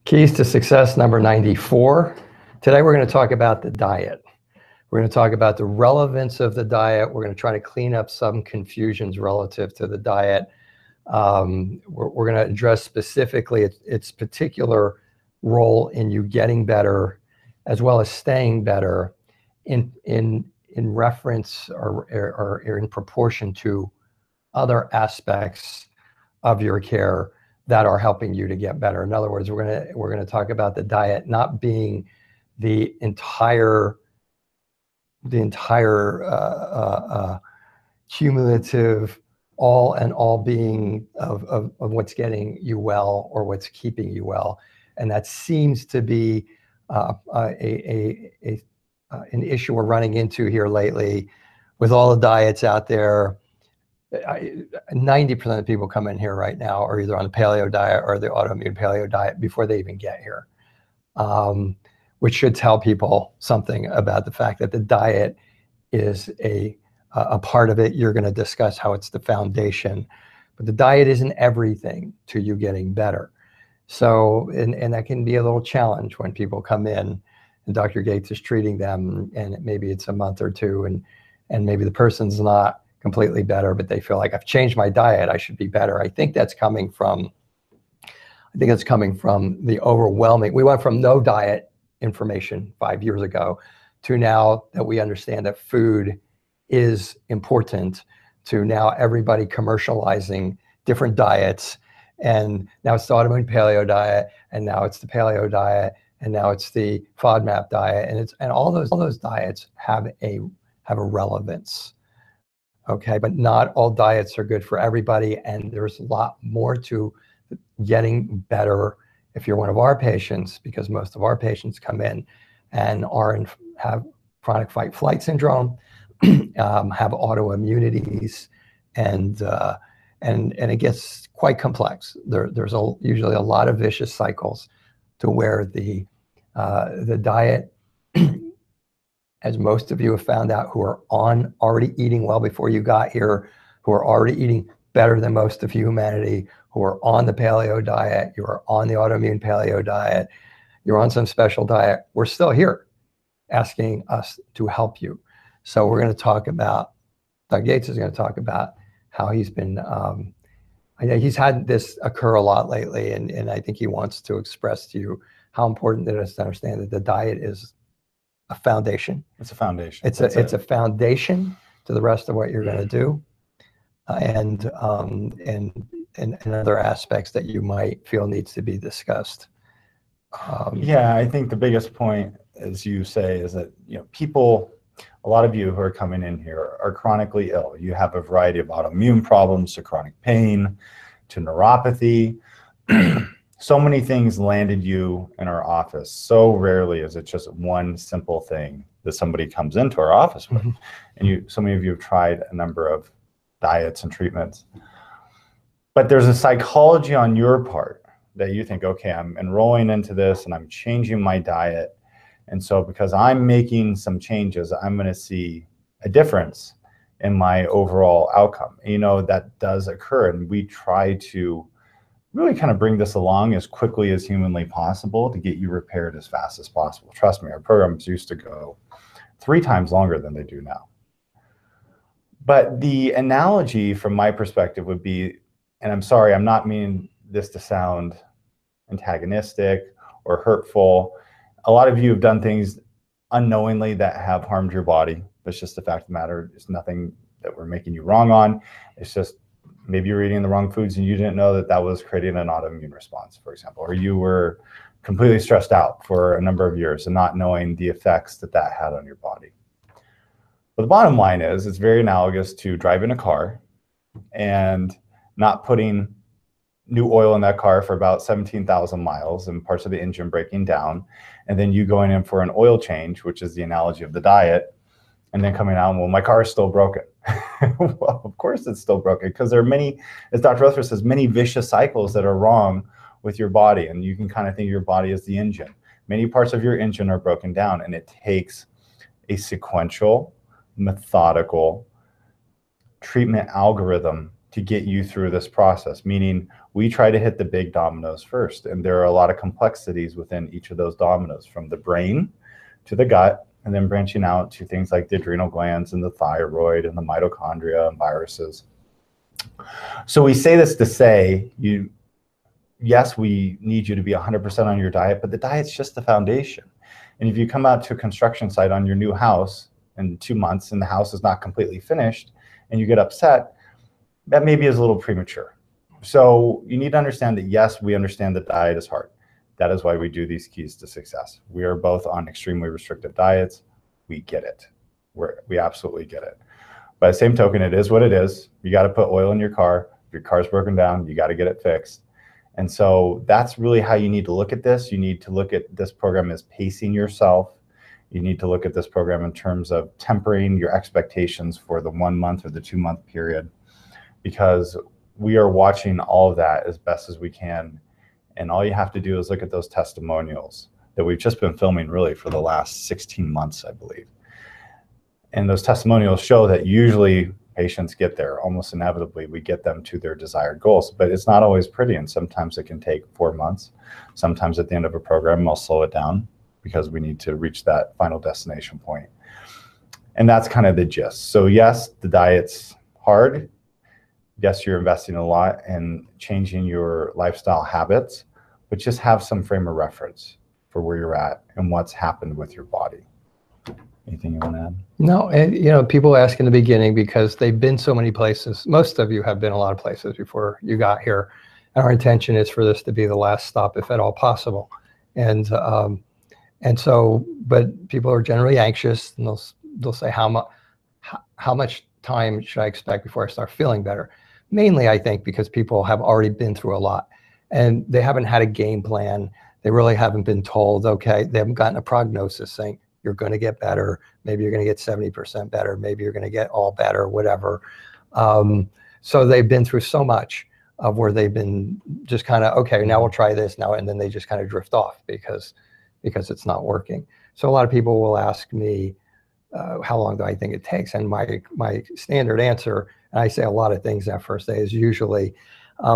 Keys to Success number 94. Today we're going to talk about the diet. We're going to talk about the relevance of the diet. We're going to try to clean up some confusions relative to the diet. We're going to address specifically its particular role in you getting better as well as staying better in reference or in proportion to other aspects of your care that are helping you to get better. In other words, we're going to talk about the diet not being the entire cumulative all being of what's getting you well or what's keeping you well. And that seems to be an issue we're running into here lately with all the diets out there. 90% of the people come in here right now are either on the paleo diet or the autoimmune paleo diet before they even get here, which should tell people something about the fact that the diet is a part of it. You're going to discuss how it's the foundation, but the diet isn't everything to you getting better. So, and that can be a little challenge when people come in and Dr. Gates is treating them and maybe it's a month or two and maybe the person's not completely better, but they feel like I've changed my diet, I should be better. I think that's coming from the overwhelming. We went from no diet information 5 years ago to now that we understand that food is important, to now everybody commercializing different diets. And now it's the autoimmune paleo diet, and now it's the paleo diet, and now it's the FODMAP diet, and all those diets have a relevance. Okay, but not all diets are good for everybody, and there's a lot more to getting better if you're one of our patients, because most of our patients come in and have chronic fight-flight syndrome, have autoimmunities, and it gets quite complex. There's usually a lot of vicious cycles to where the diet, as most of you have found out who are already eating well before you got here, who are already eating better than most of humanity, who are on the paleo diet, you are on the autoimmune paleo diet, you're on some special diet, we're still here asking us to help you. So we're going to talk about, Dr. Gates is going to talk about how he's been, he's had this occur a lot lately, and I think he wants to express to you how important it is to understand that the diet is a foundation. It's a foundation. It's a foundation to the rest of what you're going to do, and other aspects that you might feel needs to be discussed. Yeah, I think the biggest point, as you say, is that people, a lot of you who are coming in here are chronically ill. You have a variety of autoimmune problems, to chronic pain, to neuropathy. So many things landed you in our office. So rarely is it just one simple thing that somebody comes into our office with. And so many of you have tried a number of diets and treatments. But there's a psychology on your part that you think, okay, I'm enrolling into this and I'm changing my diet. And so because I'm making some changes, I'm going to see a difference in my overall outcome. That does occur. And we try to really kind of bring this along as quickly as humanly possible to get you repaired as fast as possible. Trust me, our programs used to go 3 times longer than they do now. But the analogy from my perspective would be, and I'm sorry, I'm not meaning this to sound antagonistic or hurtful. A lot of you have done things unknowingly that have harmed your body. That's just the fact of the matter. It's nothing that we're making you wrong on. It's just maybe you're eating the wrong foods and you didn't know that was creating an autoimmune response, for example, or you were completely stressed out for a number of years and not knowing the effects that had on your body. But the bottom line is, it's very analogous to driving a car and not putting new oil in that car for about 17,000 miles and parts of the engine breaking down, and then you going in for an oil change, which is the analogy of the diet, and then coming out, well, my car is still broken. Well, of course it's still broken, because there are many, as Dr. Rutherford says, many vicious cycles that are wrong with your body, and you can kind of think of your body as the engine. Many parts of your engine are broken down, and it takes a sequential, methodical treatment algorithm to get you through this process, meaning We try to hit the big dominoes first, and there are a lot of complexities within each of those dominoes, from the brain to the gut, and then branching out to things like the adrenal glands and the thyroid and the mitochondria and viruses. So we say this to say, yes, we need you to be 100% on your diet, but the diet's just the foundation. And if you come out to a construction site on your new house in 2 months and the house is not completely finished and you get upset, that maybe is a little premature. So you need to understand that, yes, we understand that diet is hard. That is why we do these keys to success. We are both on extremely restrictive diets. We get it. We absolutely get it. By the same token, it is what it is. You got to put oil in your car. If your car's broken down, you got to get it fixed. And so that's really how you need to look at this. You need to look at this program as pacing yourself. You need to look at this program in terms of tempering your expectations for the 1 month or the 2 month period, because we are watching all of that as best as we can. And all you have to do is look at those testimonials that we've just been filming really for the last 16 months, I believe. And those testimonials show that usually patients get there. Almost inevitably, we get them to their desired goals, but it's not always pretty. And sometimes it can take 4 months. Sometimes at the end of a program, I'll slow it down because we need to reach that final destination point. And that's kind of the gist. So yes, the diet's hard. Yes, you're investing a lot in changing your lifestyle habits, but just have some frame of reference for where you're at and what's happened with your body. Anything you want to add? No, and people ask in the beginning because they've been so many places. Most of you have been a lot of places before you got here. And our intention is for this to be the last stop, if at all possible. And so, but people are generally anxious, and they'll say, how much time should I expect before I start feeling better? Mainly, I think, because people have already been through a lot and they haven't had a game plan. They really haven't been told, okay, they haven't gotten a prognosis saying you're going to get better. Maybe you're going to get 70% better. Maybe you're going to get all better, whatever. So they've been through so much of where they've been just kind of, okay, now we'll try this now. And then they just kind of drift off because it's not working. So a lot of people will ask me, how long do I think it takes? And my standard answer, and I say a lot of things that first day, is usually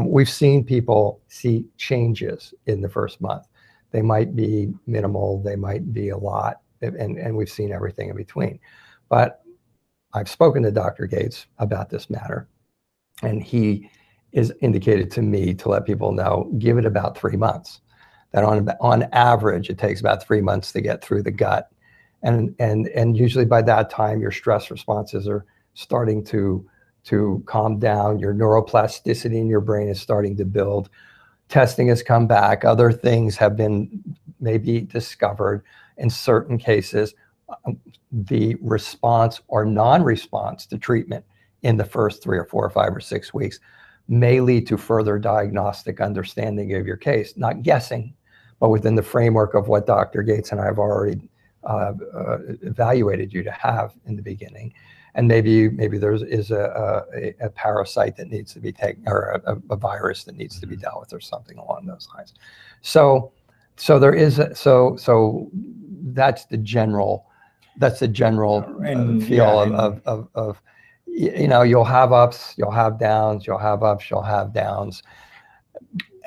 we've seen people see changes in the first month. They might be minimal, they might be a lot, and we've seen everything in between. But I've spoken to Dr. Gates about this matter, and he is indicated to me to let people know, give it about 3 months. That on average, it takes about 3 months to get through the gut. And usually by that time, your stress responses are starting to calm down. Your neuroplasticity in your brain is starting to build. Testing has come back. Other things have been maybe discovered. In certain cases, the response or non-response to treatment in the first 3 or 4 or 5 or 6 weeks may lead to further diagnostic understanding of your case. Not guessing, but within the framework of what Dr. Gates and I have already evaluated you to have in the beginning. And maybe there is a parasite that needs to be taken, or a virus that needs to be dealt with, or something along those lines. So there is so that's the general feel of you'll have ups, you'll have downs, you'll have ups, you'll have downs.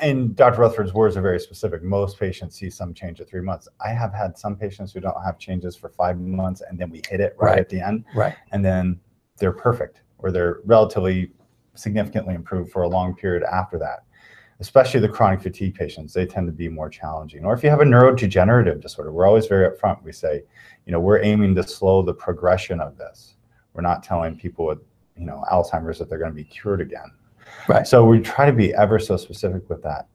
And Dr. Rutherford's words are very specific. Most patients see some change at 3 months. I have had some patients who don't have changes for 5 months, and then we hit it right at the end. Right. And then they're perfect, or they're relatively significantly improved for a long period after that. Especially the chronic fatigue patients, they tend to be more challenging. Or if you have a neurodegenerative disorder, we're always very upfront. We say, we're aiming to slow the progression of this. We're not telling people with, Alzheimer's that they're going to be cured again. Right. So we try to be ever so specific with that.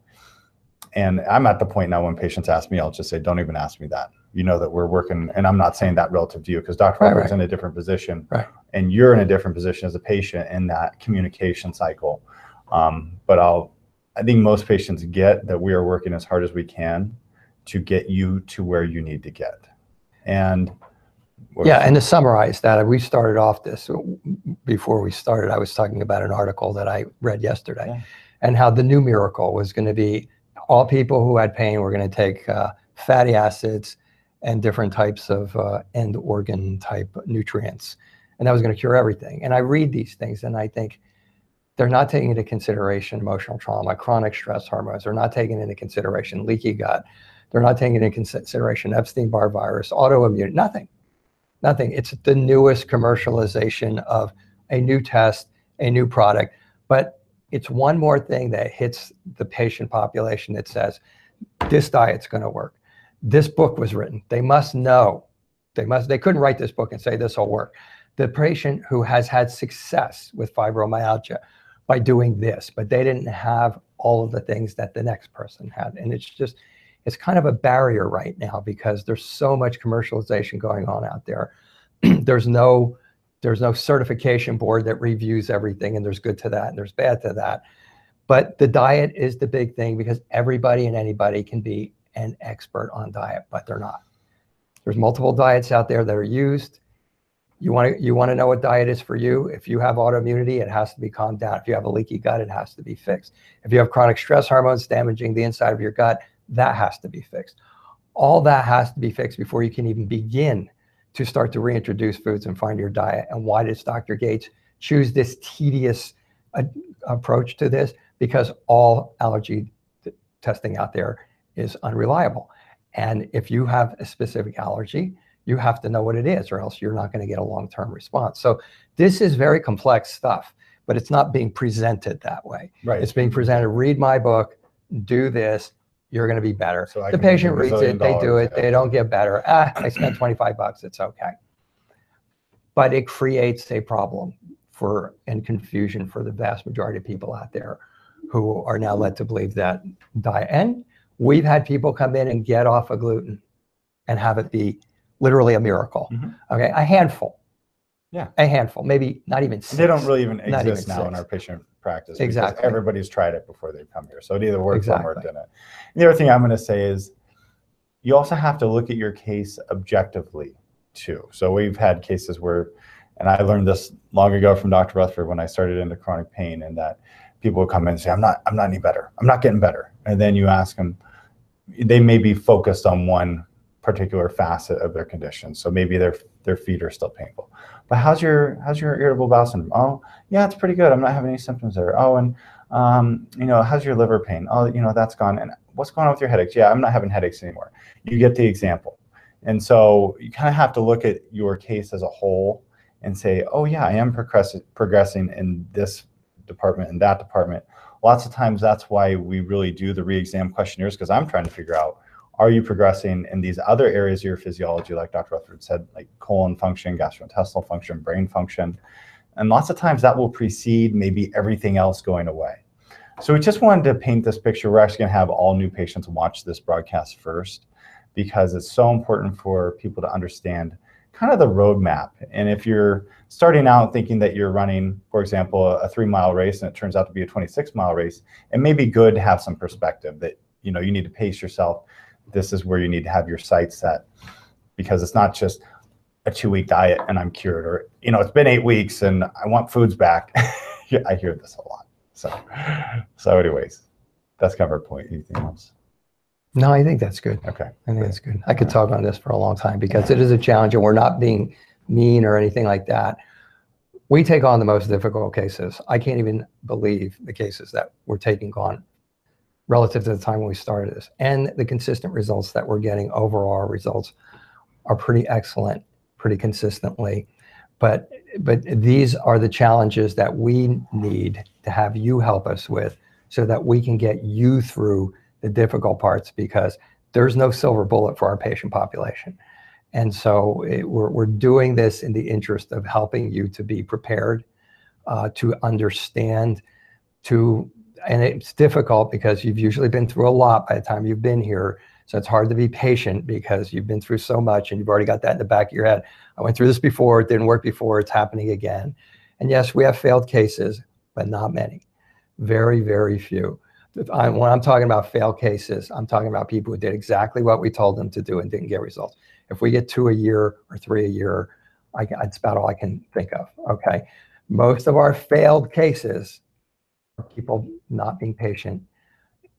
And I'm at the point now when patients ask me, I'll just say, don't even ask me that. You know that we're working, and I'm not saying that relative to you, because Dr. Rutherford's in a different position, and you're in a different position as a patient in that communication cycle. But I think most patients get that we are working as hard as we can to get you to where you need to get. And and to summarize that, we started off this, before we started, I was talking about an article that I read yesterday, and how the new miracle was going to be all people who had pain were going to take fatty acids and different types of end organ type nutrients, and that was going to cure everything. And I read these things and I think, they're not taking into consideration emotional trauma, chronic stress hormones. They're not taking into consideration leaky gut. They're not taking into consideration Epstein-Barr virus, autoimmune, nothing. It's the newest commercialization of a new test, a new product, but it's one more thing that hits the patient population that says, this diet's going to work. This book was written. They must know. They couldn't write this book and say this will work. The patient who has had success with fibromyalgia by doing this, but they didn't have all of the things that the next person had. And it's kind of a barrier right now because there's so much commercialization going on out there. There's no certification board that reviews everything, and there's good to that and there's bad to that. But the diet is the big thing because everybody and anybody can be an expert on diet, but they're not. There's multiple diets out there that are used. You want to know what diet is for you. If you have autoimmunity, it has to be calmed down. If you have a leaky gut, it has to be fixed. If you have chronic stress hormones damaging the inside of your gut, that has to be fixed. All that has to be fixed before you can even begin to start to reintroduce foods and find your diet. And why does Dr. Gates choose this tedious approach to this? Because all allergy testing out there is unreliable. And if you have a specific allergy, you have to know what it is, or else you're not going to get a long-term response. So this is very complex stuff, but it's not being presented that way. Right. It's being presented, read my book, do this, you're going to be better. So the patient reads it, they do it, they don't get better. I spent $25, it's okay. But it creates a problem and confusion for the vast majority of people out there who are now led to believe that diet. And we've had people come in and get off of gluten and have it be literally a miracle. Okay, a handful. Yeah, a handful, maybe not even 6. They don't really even exist now in our patient practice. Exactly. Everybody's tried it before they come here. So it either worked or didn't. And the other thing I'm going to say is you also have to look at your case objectively too. So we've had cases where, and I learned this long ago from Dr. Rutherford when I started into chronic pain, and that people would come in and say, I'm not any better. I'm not getting better. And then you ask them, they may be focused on one particular facet of their condition. So maybe their feet are still painful. But how's your irritable bowel syndrome? Oh, yeah, it's pretty good. I'm not having any symptoms there. Oh, and how's your liver pain? Oh, that's gone. And what's going on with your headaches? Yeah, I'm not having headaches anymore. You get the example. And so you kind of have to look at your case as a whole and say, oh yeah, I am progressing in this department and that department. Lots of times that's why we really do the re-exam questionnaires, because I'm trying to figure out, are you progressing in these other areas of your physiology, like Dr. Rutherford said, like colon function, gastrointestinal function, brain function. And lots of times that will precede maybe everything else going away. So we just wanted to paint this picture. We're actually going to have all new patients watch this broadcast first, because it's so important for people to understand kind of the roadmap. And if you're starting out thinking that you're running, for example, a 3-mile race and it turns out to be a 26-mile race, it may be good to have some perspective that, you need to pace yourself. This is where you need to have your sights set, because it's not just a 2-week diet and I'm cured, or, it's been 8 weeks and I want foods back. I hear this a lot. So anyways, that's kind of our point. Anything else? No, I think that's good. Okay. I think that's good. I could talk on this for a long time because it is a challenge, and we're not being mean or anything like that. We take on the most difficult cases. I can't even believe the cases that we're taking on relative to the time when we started this, and the consistent results that we're getting. Overall results are pretty excellent, pretty consistently. But these are the challenges that we need to have you help us with, so that we can get you through the difficult parts, because there's no silver bullet for our patient population. And so we're doing this in the interest of helping you to be prepared, to understand, and it's difficult because you've usually been through a lot by the time you've been here. So it's hard to be patient because you've been through so much and you've already got that in the back of your head. I went through this before, it didn't work before, it's happening again. And yes, we have failed cases, but not many. Very, very few. When I'm talking about failed cases, I'm talking about people who did exactly what we told them to do and didn't get results. If we get 2 a year or 3 a year, it's about all I can think of, okay? Most of our failed cases are people not being patient,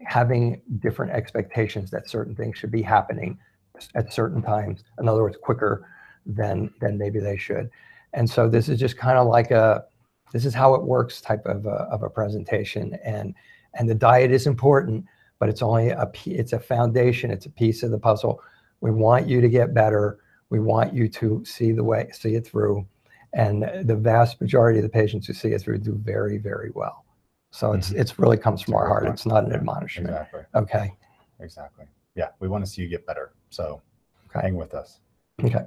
having different expectations that certain things should be happening at certain times. In other words, quicker than maybe they should. And so this is just kind of like a this is how it works type of a presentation. And the diet is important, but it's only it's a foundation. It's a piece of the puzzle. We want you to get better. We want you to see it through. And the vast majority of the patients who see it through do very, very well. So it's really comes from our heart. It's not an admonishment. Exactly. Okay. Exactly. Yeah. We want to see you get better. So hang with us. Okay.